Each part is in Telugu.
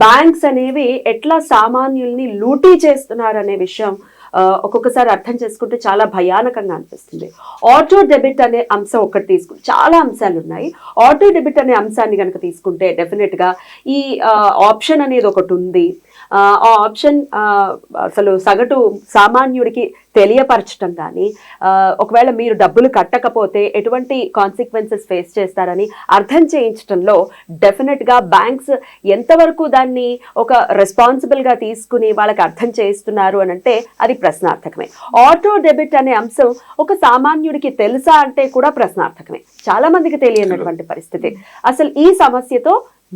బ్యాంక్స్ అనేవి ఎట్లా సామాన్యుల్ని లూటీ చేస్తున్నారు అనే విషయం ఒక్కొక్కసారి అర్థం చేసుకుంటే చాలా భయానకంగా అనిపిస్తుంది. ఆటో డెబిట్ అనే అంశం ఒకటి తీసుకుంటే చాలా అంశాలు ఉన్నాయి. ఆటో డెబిట్ అనే అంశాన్ని కనుక తీసుకుంటే డెఫినెట్గా ఈ ఆప్షన్ అనేది ఒకటి ఉంది. ఆ ఆప్షన్ అసలు సగటు సామాన్యుడికి తెలియపరచడం కానీ, ఒకవేళ మీరు డబ్బులు కట్టకపోతే ఎటువంటి కాన్సిక్వెన్సెస్ ఫేస్ చేస్తారని అర్థం చేయించడంలో డెఫినెట్గా బ్యాంక్స్ ఎంతవరకు దాన్ని ఒక రెస్పాన్సిబుల్గా తీసుకుని వాళ్ళకి అర్థం చేస్తున్నారు అని అంటే అది ప్రశ్నార్థకమే. ఆటో డెబిట్ అనే అంశం ఒక సామాన్యుడికి తెలుసా అంటే కూడా ప్రశ్నార్థకమే. చాలా మందికి తెలియనటువంటి పరిస్థితి. అసలు ఈ సమస్యతో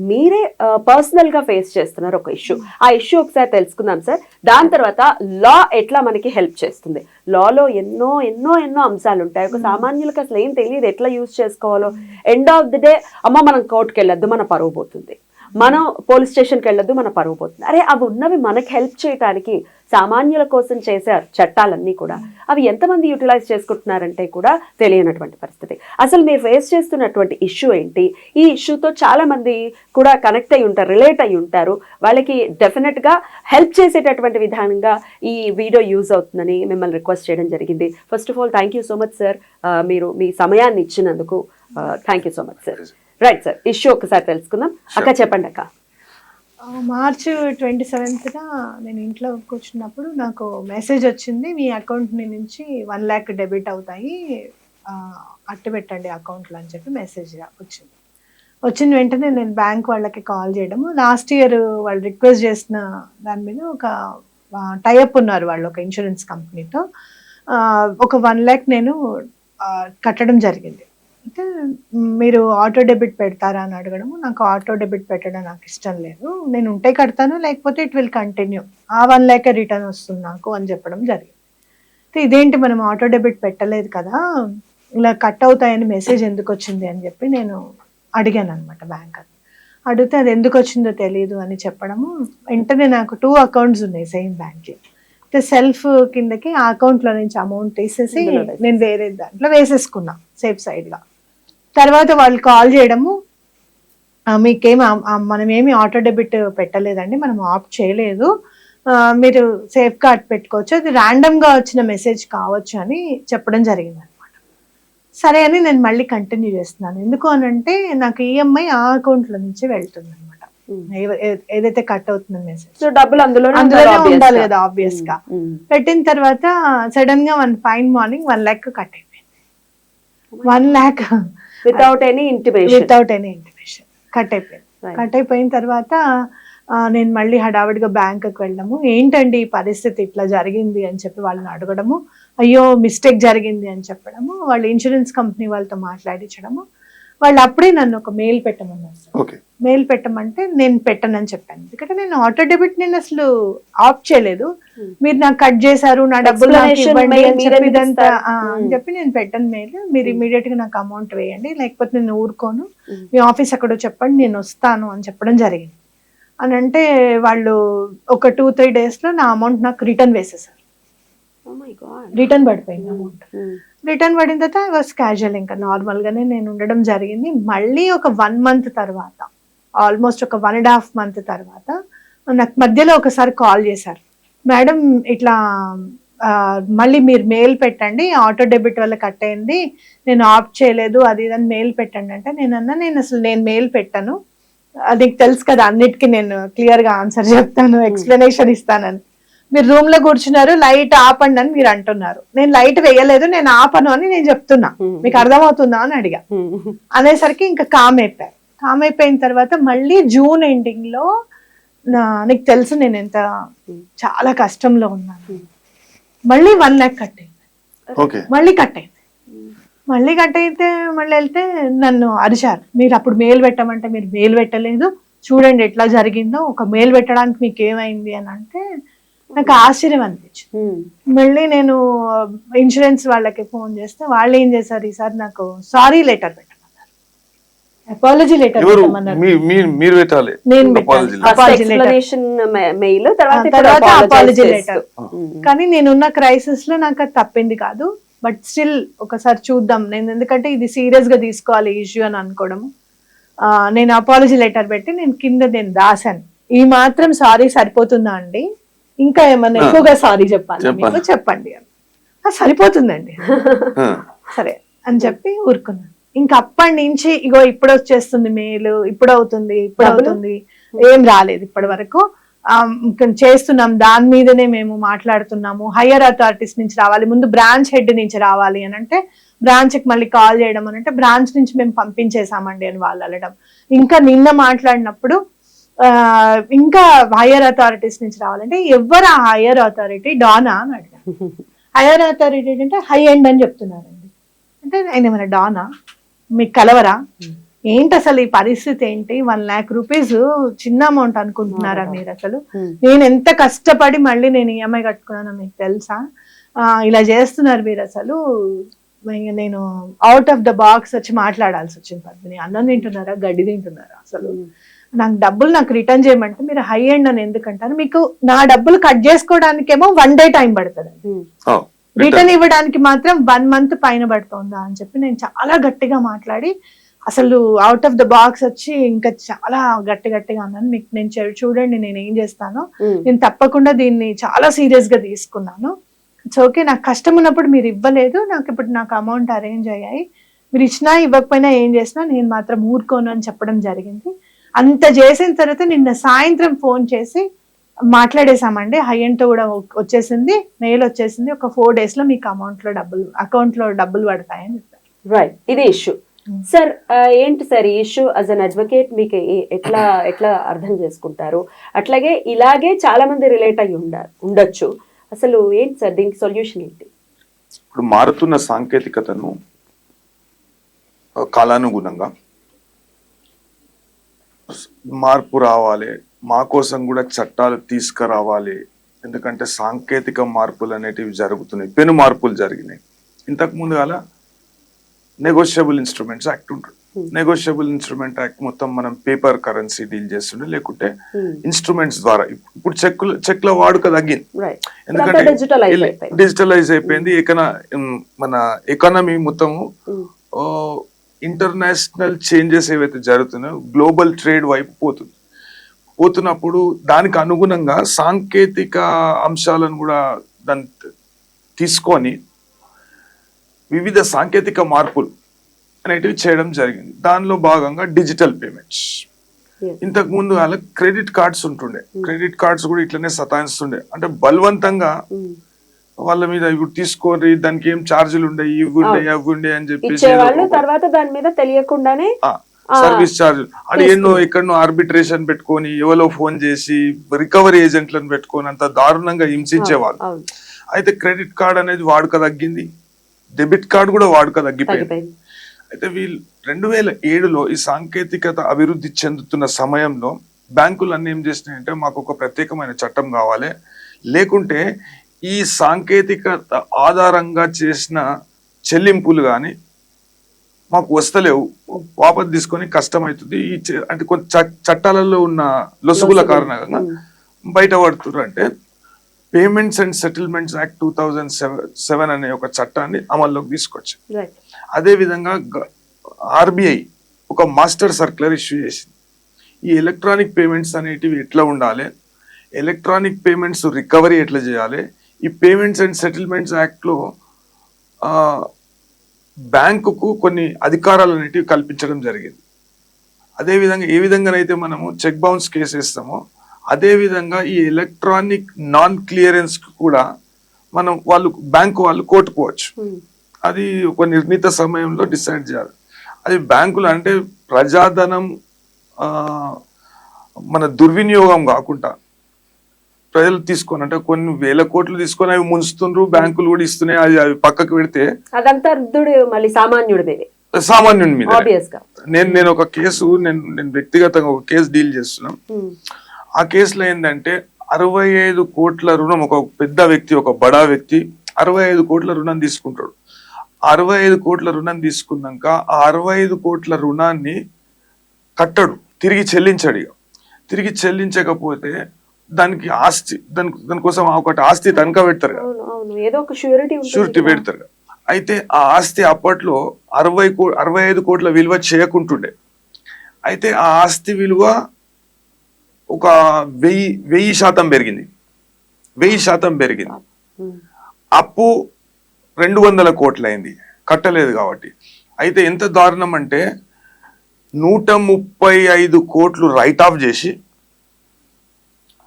మీరే పర్సనల్ గా ఫేస్ చేస్తున్నారు ఒక ఇష్యూ. ఆ ఇష్యూ ఒకసారి తెలుసుకుందాం సార్. దాని తర్వాత లా ఎట్లా మనకి హెల్ప్ చేస్తుంది. లాలో ఎన్నో ఎన్నో ఎన్నో అంశాలు ఉంటాయి. ఒక సామాన్యులకు అసలు ఏం తెలియదు ఎట్లా యూజ్ చేసుకోవాలో. ఎండ్ ఆఫ్ ది డే అమ్మ మనం కోర్టుకి వెళ్ళొద్దు, మన పరువు పోతుంది, మనం పోలీస్ స్టేషన్కి వెళ్ళొద్దు, మన పరువు పోతుంది. అరే అవి ఉన్నవి మనకి హెల్ప్ చేయడానికి సామాన్యుల కోసం చేశారు చట్టాలన్నీ కూడా. అవి ఎంతమంది యూటిలైజ్ చేసుకుంటున్నారంటే కూడా తెలియనటువంటి పరిస్థితి. అసలు మీరు ఫేస్ చేస్తున్నటువంటి ఇష్యూ ఏంటి? ఈ ఇష్యూతో చాలా మంది కూడా కనెక్ట్ అయి ఉంటారు, రిలేట్ అయి ఉంటారు. వాళ్ళకి డెఫినెట్గా హెల్ప్ చేసేటటువంటి విధానంగా ఈ వీడియో యూజ్ అవుతుందని మిమ్మల్ని రిక్వెస్ట్ చేయడం జరిగింది. First of all thank you so much sir, మీరు మీ సమయాన్ని ఇచ్చినందుకు thank you so much sir. Right sir, issue ఒకసారి తెలుసుకుందాం. అక్క చెప్పండి అక్క. మార్చ్ 27న నేను ఇంట్లో కూర్చున్నప్పుడు నాకు మెసేజ్ వచ్చింది, మీ అకౌంట్ నుంచి 1 lakh డెబిట్ అవుతాయి, అట్టు పెట్టండి అకౌంట్లో అని చెప్పి మెసేజ్ వచ్చింది. వచ్చిన వెంటనే నేను బ్యాంక్ వాళ్ళకి కాల్ చేయడము. లాస్ట్ ఇయర్ వాళ్ళు రిక్వెస్ట్ చేసిన దాని మీద ఒక టైఅప్ ఉన్నారు వాళ్ళు ఒక ఇన్సూరెన్స్ కంపెనీతో. ఒక 1 lakh నేను కట్టడం జరిగింది. అయితే మీరు ఆటో డెబిట్ పెడతారా అని అడగడము. నాకు ఆటో డెబిట్ పెట్టడం నాకు ఇష్టం లేదు, నేను ఉంటే కడతాను, లేకపోతే ఇట్ విల్ కంటిన్యూ, ఆ 1 lakh రిటర్న్ వస్తుంది నాకు అని చెప్పడం జరిగింది. అయితే ఇదేంటి మనం ఆటో డెబిట్ పెట్టలేదు కదా, ఇలా కట్ అవుతాయని మెసేజ్ ఎందుకు వచ్చింది అని చెప్పి నేను అడిగాను అనమాట బ్యాంక్ అని. అడిగితే అది ఎందుకు వచ్చిందో తెలియదు అని చెప్పడము. వెంటనే నాకు 2 అకౌంట్స్ ఉన్నాయి సేమ్ బ్యాంక్లో. అయితే సెల్ఫ్ కిందకి ఆ అకౌంట్లో నుంచి అమౌంట్ తీసేసి నేను వేరే దాంట్లో వేసేసుకున్నా సేఫ్ సైడ్గా. తర్వాత వాళ్ళు కాల్ చేయడము, మనమేమి ఆటో డెబిట్ పెట్టలేదండి, మనం ఆప్ట్ చేయలేదు, మీరు సేఫ్ కార్డ్ పెట్టుకోవచ్చు, అది ర్యాండమ్గా వచ్చిన మెసేజ్ కావచ్చు అని చెప్పడం జరిగింది అనమాట. సరే అని నేను మళ్ళీ కంటిన్యూ చేస్తున్నాను. ఎందుకు అని అంటే నాకు ఈఎంఐ ఆ అకౌంట్లో నుంచి వెళ్తుంది అనమాట, ఏదైతే కట్ అవుతుంది మెసేజ్ డబ్బులు అందులోనే ఉండాలి కదా ఆబ్వియస్ గా. పెట్టిన తర్వాత సడన్ గా ఫైన్ మార్నింగ్ 1 lakh కట్ అయిపోయింది. 1 lakh without any intimation cut అయిపోయింది. కట్ అయిపోయిన తర్వాత నేను మళ్ళీ హడావిడిగా బ్యాంకుకి వెళ్ళడము, ఏంటండి ఈ పరిస్థితి ఇట్లా జరిగింది అని చెప్పి వాళ్ళని అడగడము, అయ్యో మిస్టేక్ జరిగింది అని చెప్పడము, వాళ్ళు ఇన్సూరెన్స్ కంపెనీ వాళ్ళతో మాట్లాడించడము. వాళ్ళు అప్పుడే నన్ను ఒక మెయిల్ పెట్టమన్నారు. మెయిల్ పెట్టమంటే నేను పెట్టనని చెప్పాను, ఎందుకంటే నేను ఆటో డెబిట్ నేను అసలు ఆప్ట్ చేయలేదు, మీరు నాకు కట్ చేశారు, నా డబ్బులు నాకు ఇవ్వండి అని చెప్పి ఇదంతా అని చెప్పి నేను పెట్టను మెయిల్, మీరు ఇమీడియట్ గా నాకు అమౌంట్ వేయండి, లేకపోతే నేను ఊరుకోను, మీ ఆఫీస్ ఎక్కడో చెప్పండి నేను వస్తాను అని చెప్పడం జరిగింది. అని అంటే వాళ్ళు ఒక 2-3 days లో నా అమౌంట్ నాకు రిటర్న్ వేసేసారు. రిటర్న్ పడిపోయింది అమౌంట్. రిటర్న్ పడిన తర్వాత ఐ వాస్ క్యాజువల్, ఇంకా నార్మల్ గానే నేను ఉండడం జరిగింది. మళ్ళీ ఒక 1 month తర్వాత, ఆల్మోస్ట్ ఒక 1.5 month తర్వాత నాకు మధ్యలో ఒకసారి కాల్ చేశారు, మేడం ఇట్లా మళ్ళీ మీరు మెయిల్ పెట్టండి, ఆటో డెబిట్ వల్ల కట్ అయింది, నేను ఆప్ట్ చేయలేదు, అది ఇదని మెయిల్ పెట్టండి అంటే నేను అసలు మెయిల్ పెట్టాను, నీకు తెలుసు కదా అన్నిటికీ నేను క్లియర్ గా ఆన్సర్ చెప్తాను, ఎక్స్ప్లెనేషన్ ఇస్తానని. మీరు రూమ్ లో కూర్చున్నారు, లైట్ ఆపండి అని మీరు అంటున్నారు, నేను లైట్ వేయలేదు, నేను ఆపను అని నేను చెప్తున్నా, మీకు అర్థమవుతుందా అని అడిగా. అనేసరికి ఇంకా కామ్ అయిపోయారు. కామ్ అయిపోయిన తర్వాత మళ్ళీ జూన్ ఎండింగ్ లో నీకు తెలుసు నేను ఎంత చాలా కష్టంలో ఉన్నాను, మళ్ళీ 1 lakh కట్ అయింది. మళ్ళీ కట్ అయింది. మళ్ళీ కట్ అయితే మళ్ళీ వెళ్తే నన్ను అరిచారు, మీరు అప్పుడు మెయిల్ పెట్టమంటే మీరు మెయిల్ పెట్టలేదు, చూడండి ఎట్లా జరిగిందో, ఒక మెయిల్ పెట్టడానికి మీకు ఏమైంది అని అంటే నాకు ఆశ్చర్యం అనిపించింది. మళ్ళీ నేను ఇన్సూరెన్స్ వాళ్ళకి ఫోన్ చేస్తే వాళ్ళు ఏం చేశారు, ఈసారి నాకు సారీ లెటర్ పెట్టమన్నారు, అపాలజీ లెటర్ పెట్టమన్నారు. తర్వాత అపాలజీ లెటర్. కానీ నేనున్న క్రైసిస్ లో నాకు అది తప్పింది కాదు, బట్ స్టిల్ ఒకసారి చూద్దాం, నేను ఎందుకంటే ఇది సీరియస్ గా తీసుకోవాలి ఇష్యూ అని అనుకోవడము. నేను అపాలజీ లెటర్ పెట్టి నేను కింద రాశాను, ఈ మాత్రం సారీ సరిపోతుందా అండి, ఇంకా ఏమన్నా ఎక్కువగా సారీ చెప్పాలి మీకు చెప్పండి అని. సరిపోతుందండి సరే అని చెప్పి ఊరుకున్నాను. ఇంకా అప్పటి నుంచి ఇగో ఇప్పుడు వచ్చేస్తుంది మెయిల్, ఇప్పుడు అవుతుంది ఏం రాలేదు ఇప్పటి వరకు. చేస్తున్నాం, దాని మీదనే మేము మాట్లాడుతున్నాము. హయ్యర్ అథారిటీస్ నుంచి రావాలి, ముందు బ్రాంచ్ హెడ్ నుంచి రావాలి అని అంటే బ్రాంచ్ కి మళ్ళీ కాల్ చేయడం అని అంటే బ్రాంచ్ నుంచి మేము పంపించేసామండి అని వాళ్ళు అనడం. ఇంకా నిన్న మాట్లాడినప్పుడు ఇంకా హయ్యర్ అథారిటీస్ నుంచి రావాలంటే ఎవరు ఆ హయ్యర్ అథారిటీ, డానా అని అడిగాను. హయ్యర్ అథారిటీ అంటే హై ఎండ్ అని చెప్తున్నారండి. అంటే ఆయన ఏమైనా డానా, మీకు కలవరా ఏంటి అసలు ఈ పరిస్థితి ఏంటి? 1 lakh rupees చిన్న అమౌంట్ అనుకుంటున్నారా మీరు? అసలు నేను ఎంత కష్టపడి మళ్ళీ నేను ఈఎంఐ కట్టుకున్నానో మీకు తెలుసా? ఇలా చేస్తున్నారు మీరు అసలు. నేను అవుట్ ఆఫ్ ద బాక్స్ వచ్చి మాట్లాడాల్సి వచ్చింది. పద్మిని, అన్నం తింటున్నారా, గడ్డి తింటున్నారా? అసలు నాకు రిటర్న్ చేయమంటే మీరు హై ఎండ్ అని ఎందుకంటారు? మీకు నా డబ్బులు కట్ చేసుకోవడానికేమో 1 day టైం పడుతుంది, రిటర్న్ ఇవ్వడానికి మాత్రం 1 month పైన పడుతుందా అని చెప్పి నేను చాలా గట్టిగా మాట్లాడి అసలు అవుట్ ఆఫ్ ద బాక్స్ వచ్చి ఇంకా చాలా గట్టిగా అన్నాను. మీకు నేను చూడండి నేను ఏం చేస్తానో, నేను తప్పకుండా దీన్ని చాలా సీరియస్ గా తీసుకున్నాను. ఇట్స్ ఓకే, నాకు కష్టం ఉన్నప్పుడు మీరు ఇవ్వలేదు, నాకు అమౌంట్ అరేంజ్ అయ్యాయి, మీరు ఇచ్చినా ఇవ్వకపోయినా ఏం చేసినా నేను మాత్రం ఊరుకోను అని చెప్పడం జరిగింది. అంత చేసిన తర్వాత నిన్న సాయంత్రం ఫోన్ చేసి మాట్లాడేసామండి. హైఎండ్తో కూడా వచ్చేసింది, మెయిల్ వచ్చేసింది, ఒక 4 days లో మీకు అకౌంట్ లో డబ్బులు పడతాయని చెప్పారు. రైట్, ఇది ఇష్యూ. సార్ ఏంటి సార్ ఈ ఇష్యూ యాజ్ అన్ అడ్వకేట్ మీకు ఎట్లా అర్థం చేసుకుంటారు? అట్లాగే ఇలాగే చాలా మంది రిలేట్ అయ్యి ఉండొచ్చు. అసలు ఏంటి సార్ దీనికి సొల్యూషన్ ఏంటి? ఇప్పుడు మారుతున్న సాంకేతికతను కాలానుగుణంగా మార్పు రావాలి, మా కోసం కూడా చట్టాలు తీసుకురావాలి. ఎందుకంటే సాంకేతిక మార్పులు అనేటివి జరుగుతున్నాయి, పెను మార్పులు జరిగినాయి. ఇంతకు ముందు అలా నెగోషియబుల్ ఇన్స్ట్రుమెంట్స్ యాక్ట్ ఉంటుంది. నెగోషియబుల్ ఇన్స్ట్రుమెంట్ యాక్ట్ మొత్తం మనం పేపర్ కరెన్సీ డీల్ చేస్తుండే, లేకుంటే ఇన్స్ట్రుమెంట్స్ ద్వారా. ఇప్పుడు చెక్ల వాడుక తగ్గింది, ఎందుకంటే డిజిటలైజ్ అయిపోయింది. మన ఎకానమీ మొత్తము ఇంటర్నేషనల్ చేంజెస్ ఏవైతే జరుగుతున్నాయో గ్లోబల్ ట్రేడ్ వైపు పోతున్నప్పుడు దానికి అనుగుణంగా సాంకేతిక అంశాలను కూడా దాన్ని తీసుకొని వివిధ సాంకేతిక మార్పులు అనేటివి చేయడం జరిగింది. దానిలో భాగంగా డిజిటల్ పేమెంట్స్. ఇంతకు ముందు వాళ్ళ క్రెడిట్ కార్డ్స్ ఉంటుండే, క్రెడిట్ కార్డ్స్ కూడా ఇట్లనే సతాయిస్తుండే. అంటే బలవంతంగా వాళ్ళ మీద ఇవి తీసుకోండి, దానికి ఏం ఛార్జీలు ఉండే, ఇవి ఉండే అని చెప్పేసి తర్వాత దాని మీద తెలియకుండానే సర్వీస్ ఛార్జ్ అని ఎక్కడో ఆర్బిట్రేషన్ పెట్టుకొని ఎవరో ఫోన్ చేసి రికవరీ ఏజెంట్లను పెట్టుకొని అంత దారుణంగా హింసించేవాళ్ళు. అయితే క్రెడిట్ కార్డ్ అనేది వాడుక తగ్గింది, డెబిట్ కార్డ్ కూడా వాడుక తగ్గిపోయింది. అయితే వీళ్ళు 2007లో ఈ సాంకేతికత అభివృద్ధి చెందుతున్న సమయంలో బ్యాంకులు అన్ని ఏం చేసినాయంటే మాకు ఒక ప్రత్యేకమైన చట్టం కావాలి, లేకుంటే ఈ సాంకేతికత ఆధారంగా చేసిన చెల్లింపులు కానీ మాకు వస్తలేవు, వాపసు తీసుకొని కష్టమవుతుంది. అంటే కొంత చట్టాలలో ఉన్న లొసుగుల కారణంగా బయటపడుతున్నారు. అంటే పేమెంట్స్ అండ్ సెటిల్మెంట్స్ యాక్ట్ 2007 అనే ఒక చట్టాన్ని అమల్లోకి తీసుకొచ్చింది. అదే విధంగా ఆర్బిఐ ఒక మాస్టర్ సర్క్యులర్ ఇష్యూ చేసింది. ఈ ఎలక్ట్రానిక్ పేమెంట్స్ అనేటివి ఎట్లా ఉండాలి, ఎలక్ట్రానిక్ పేమెంట్స్ రికవరీ ఎట్లా చేయాలి, ఈ పేమెంట్స్ అండ్ సెటిల్మెంట్స్ యాక్ట్లో బ్యాంకుకు కొన్ని అధికారాలు అనేటివి కల్పించడం జరిగింది. అదేవిధంగా ఏ విధంగానైతే మనము చెక్ బౌన్స్ కేసు వేస్తామో అదేవిధంగా ఈ ఎలక్ట్రానిక్ నాన్ క్లియరెన్స్ కూడా బ్యాంకు వాళ్ళు కోర్టుకోవచ్చు. అది ఒక నిర్ణీత సమయంలో డిసైడ్ చేయాలి. అది బ్యాంకులు అంటే ప్రజాధనం మన దుర్వినియోగం కాకుండా ప్రజలు తీసుకొని, అంటే కొన్ని వేల కోట్లు తీసుకొని అవి ముంచుతుండ్రు, బ్యాంకులు కూడా ఇస్తున్నాయి. అవి పక్కకు పెడితే అదంతా మళ్ళీ సామాన్యుడి మీద. నేను ఒక కేసు నేను వ్యక్తిగతంగా ఒక కేసు డీల్ చేస్తున్నాం. ఆ కేసులో ఏంటంటే 65 కోట్ల రుణం, ఒక పెద్ద వ్యక్తి, ఒక బడా వ్యక్తి 65 కోట్ల రుణం తీసుకుంటాడు. 65 కోట్ల రుణం తీసుకున్నాక ఆ 65 కోట్ల రుణాన్ని కట్టడు, తిరిగి చెల్లించాడు. తిరిగి చెల్లించకపోతే దానికి ఆస్తి, దానికోసం ఒకటి ఆస్తి తనఖా పెడతారు కదా, షూరిటీ పెడతారు కదా. అయితే ఆ ఆస్తి అప్పట్లో 65 కోట్ల విలువ చేయకుంటుండే. అయితే ఆ ఆస్తి విలువ ఒక 1000% పెరిగింది. 1000% పెరిగింది. అప్పు 200 కోట్లు అయింది కట్టలేదు కాబట్టి. అయితే ఎంత దారుణం అంటే 135 కోట్లు రైట్ ఆఫ్ చేసి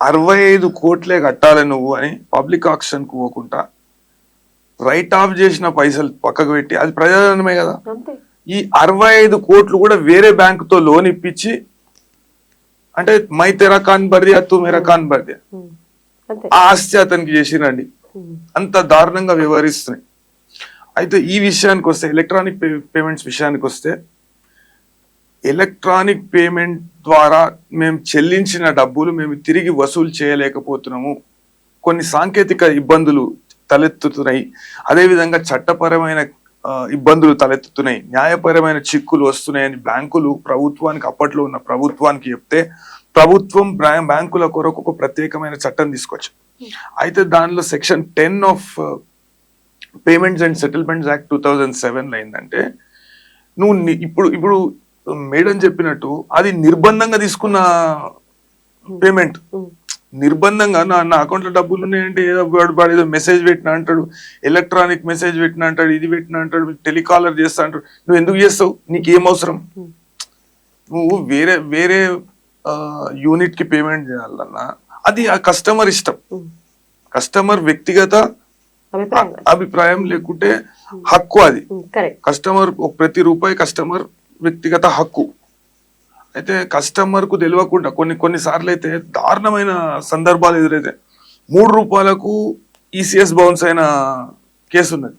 65 కోట్లే కట్టాలి నువ్వు అని పబ్లిక్ ఆక్షన్ కు పోకుండా రైట్ ఆఫ్ చేసిన పైసలు పక్కకు పెట్టి, అది ప్రజాధనమే కదా. ఈ 65 కోట్లు కూడా వేరే బ్యాంకుతో లోన్ ఇప్పించి, అంటే మై తెరా ఖాన్ బర్దియా తు మేరా ఖాన్ బర్దియా, ఆ ఆస్తి అతనికి చేసిరండి. అంత దారుణంగా వ్యవహరిస్తున్నాయి. అయితే ఈ విషయానికి వస్తే, ఎలక్ట్రానిక్ పేమెంట్స్ విషయానికి వస్తే, ఎలక్ట్రానిక్ పేమెంట్ ద్వారా మేము చెల్లించిన డబ్బులు మేము తిరిగి వసూలు చేయలేకపోతున్నాము. కొన్ని సాంకేతిక ఇబ్బందులు తలెత్తుతున్నాయి. అదేవిధంగా చట్టపరమైన ఇబ్బందులు తలెత్తుతున్నాయి, న్యాయపరమైన చిక్కులు వస్తున్నాయని బ్యాంకులు ప్రభుత్వానికి, అప్పట్లో ఉన్న ప్రభుత్వానికి చెప్తే, ప్రభుత్వం బ్యాంకుల కొరకు ఒక ప్రత్యేకమైన చట్టం తీసుకొచ్చు. అయితే దానిలో section 10 of payments and settlements act 2007 ఏంటంటే, నువ్వు ఇప్పుడు మేడం చెప్పినట్టు అది నిర్బంధంగా తీసుకున్న పేమెంట్. నిర్బంధంగా నా అకౌంట్ లో డబ్బులు ఉన్నాయంటే ఏదో మెసేజ్ పెట్టినా అంటాడు, ఎలక్ట్రానిక్ మెసేజ్ పెట్టినా అంటాడు, ఇది పెట్టినా అంటాడు, టెలికాలర్ చేస్తా అంటాడు. నువ్వు ఎందుకు చేస్తావు? నీకు ఏం అవసరం? నువ్వు వేరే యూనిట్ కి పేమెంట్ చేయాలన్నా అది ఆ కస్టమర్ ఇష్టం, కస్టమర్ వ్యక్తిగత అభిప్రాయం లేకుంటే హక్కు. అది కస్టమర్, ప్రతి రూపాయి కస్టమర్ వ్యక్తిగత హక్కు. అయితే కస్టమర్ కు తెలియకుండా కొన్నిసార్లు అయితే దారుణమైన సందర్భాలు ఎదురైతే 3 రూపాయలకు ఈసీఎస్ బౌన్స్ అయిన కేసు ఉన్నది.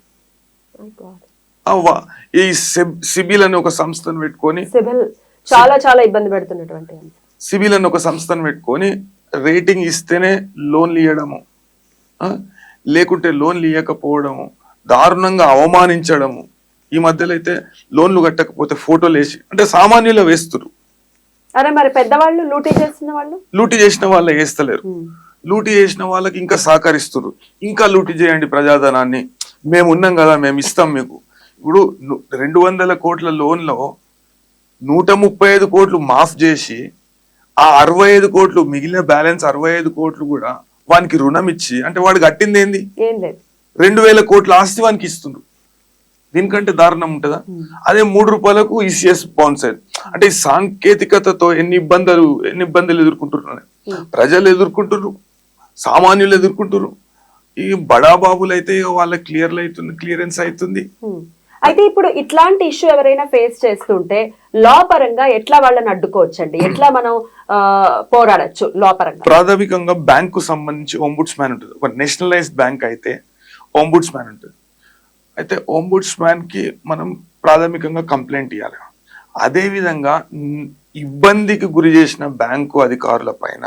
ఈ సిబిల్ అని ఒక సంస్థను పెట్టుకొని, చాలా ఇబ్బంది పెడుతున్నటువంటి సిబిల్ అని ఒక సంస్థను పెట్టుకొని రేటింగ్ ఇస్తేనే లోన్లు ఇవ్వడము, లేకుంటే లోన్లు ఇవ్వకపోవడము, దారుణంగా అవమానించడము. ఈ మధ్యలో అయితే లోన్లు కట్టకపోతే ఫోటోలు వేసి, అంటే సామాన్యులు వేస్తున్నారు. అరే మరి పెద్దవాళ్ళు లూటీ చేసిన వాళ్ళు వేస్తలేరు. లూటీ చేసిన వాళ్ళకి ఇంకా సహకరిస్తున్నారు. ఇంకా లూటీ చేయండి ప్రజాధనాన్ని, మేము ఉన్నాం కదా, మేము ఇస్తాం మీకు. ఇప్పుడు 200 కోట్ల లోన్లో 135 కోట్లు మాఫ్ చేసి, ఆ 65 కోట్లు మిగిలిన బ్యాలెన్స్ 65 కోట్లు కూడా వానికి రుణం ఇచ్చి, అంటే వాడు కట్టింది ఏంది? 2000 కోట్ల ఆస్తి వానికి ఇస్తుండ్రు. దీనికంటే దారుణం ఉంటుందా? అదే 3 రూపాయలకు ఈసీఎస్ బౌన్స్ అయ్యింది. అంటే ఈ సాంకేతికతతో ఎన్ని ఇబ్బందులు ఎదుర్కొంటున్నారు ప్రజలు, ఎదుర్కొంటున్నారు సామాన్యులు, ఎదుర్కొంటున్నారు. ఈ బడాబాబులు అయితే వాళ్ళకి క్లియరెన్స్ అవుతుంది. అయితే ఇప్పుడు ఇట్లాంటి ఇష్యూ ఎవరైనా ఫేస్ చేస్తుంటే లా పరంగా ఎట్లా వాళ్ళని అడ్డుకోవచ్చండి? ఎట్లా మనం పోరాడచ్చు లా పరంగా? ప్రాథమికంగా బ్యాంకు సంబంధించి ఓంబుడ్స్మ్యాన్ ఉంటుంది. ఒక నేషనలైజ్డ్ బ్యాంక్ అయితే ఓంబుడ్స్మ్యాన్ ఉంటుంది. అయితే ఓంబుడ్స్మ్యాన్ కి మనం ప్రాథమికంగా కంప్లైంట్ ఇవ్వాలి. అదే విధంగా ఇబ్బందికి గురి చేసిన బ్యాంకు అధికారుల పైన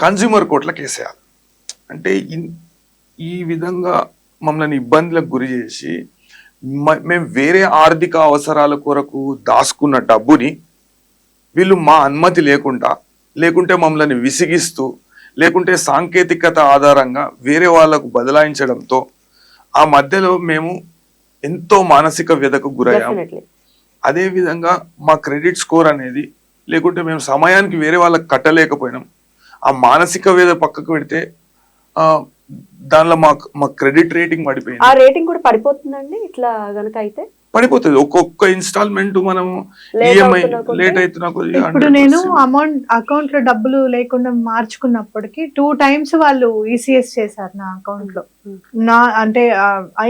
కన్స్యూమర్ కోర్టులకు కేసేయాలి. అంటే ఈ విధంగా మమ్మల్ని ఇబ్బందులకు గురి చేసి మేము వేరే ఆర్థిక అవసరాల కొరకు దాచుకున్న డబ్బుని వీళ్ళు మా అనుమతి లేకుంటే మమ్మల్ని విసిగిస్తూ, లేకుంటే సాంకేతికత ఆధారంగా వేరే వాళ్ళకు బదలాయించడంతో ఆ మధ్యలో మేము ఎంతో మానసిక వ్యధకు గురయ్యాం. అదే విధంగా మా క్రెడిట్ స్కోర్ అనేది, లేకుంటే మేము సమయానికి వేరే వాళ్ళకి కట్టలేకపోయినాం. ఆ మానసిక వ్యధ పక్కకు పెడితే దానిలో మా క్రెడిట్ రేటింగ్ పడిపోయింది. ఆ రేటింగ్ కూడా పడిపోతుందండి ఇట్లా గనక అయితే? పడిపోతుంది. ఒక్కొక్క ఇన్స్టాల్మెంట్ మనము ఈఎంఐ లేట్ అవుతున్నా. ఇప్పుడు నేను అకౌంట్ లో డబ్బులు లేకుండా మార్చుకున్నప్పటికీ 2 times వాళ్ళు ఈసీఎస్ చేశారు నా అకౌంట్ లో. అంటే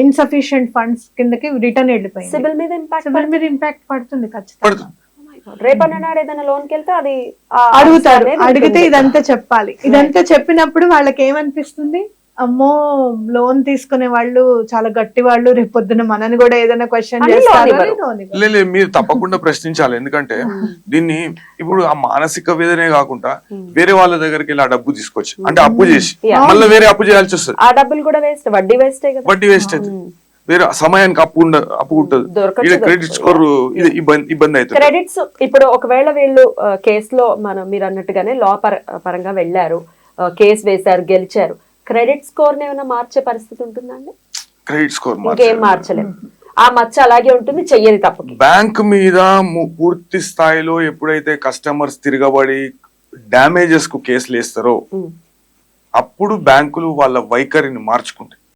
ఇన్సఫిషియెంట్ ఫండ్స్ కిందకి రిటర్న్ వెళ్ళిపోయింది. సిబిల్ మీద ఇంపాక్ట్ పడుతుంది ఖచ్చితంగా. రేపన్నాడు ఏదైనా లోన్ కి వెళ్తే అది అడుగుతారు. అడిగితే ఇదంతా చెప్పాలి. ఇదంతా చెప్పినప్పుడు వాళ్ళకి ఏమనిపిస్తుంది, అమ్మో లోన్ తీసుకునే వాళ్ళు చాలా గట్టి వాళ్ళు, రేపు పొద్దున మనని కూడా ఏదైనా క్వశ్చన్ చేస్తారు. మీరు తప్పకుండా ప్రశ్నించాలి. ఎందుకంటే దీన్ని ఇప్పుడు ఆ మానసిక వేదనే కాకుండా వేరే వాళ్ళ దగ్గరికి వెళ్ళి ఆ డబ్బు తీసుకొచ్చి, అంటే అప్పు చేసి మళ్ళీ వేరే అప్పు చేయాల్సి వస్తుంది. ఆ డబ్బులు కూడా వేస్ట్, వడ్డీ వేస్ట్ అవుతుంది. వేరే సమయానికి అప్పు ఉంటుంది. క్రెడిట్ స్కోర్ ఇబ్బంది అవుతుంది. క్రెడిట్స్ ఇప్పుడు ఒకవేళ వీళ్ళు కేసులో మీరు అన్నట్టుగానే లా పరంగా వెళ్ళారు, కేసు వేశారు, గెలిచారు, క్రెడిట్ స్కోర్ ఏమైనా మార్చే పరిస్థితి ఉంటుందండి? క్రెడిట్ స్కోర్ ఇంకేం మార్చలేము, ఆ మచ్చ అలాగే ఉంటుంది, చెయ్యని తప్పకి. బ్యాంక్ మీద పూర్తి స్థాయిలో ఎప్పుడైతే కస్టమర్స్ తిరగబడి డ్యామేజెస్ కు కేసులు వేస్తారో అప్పుడు బ్యాంకులు వాళ్ళ వైఖరిని మార్చుకుంటాయి.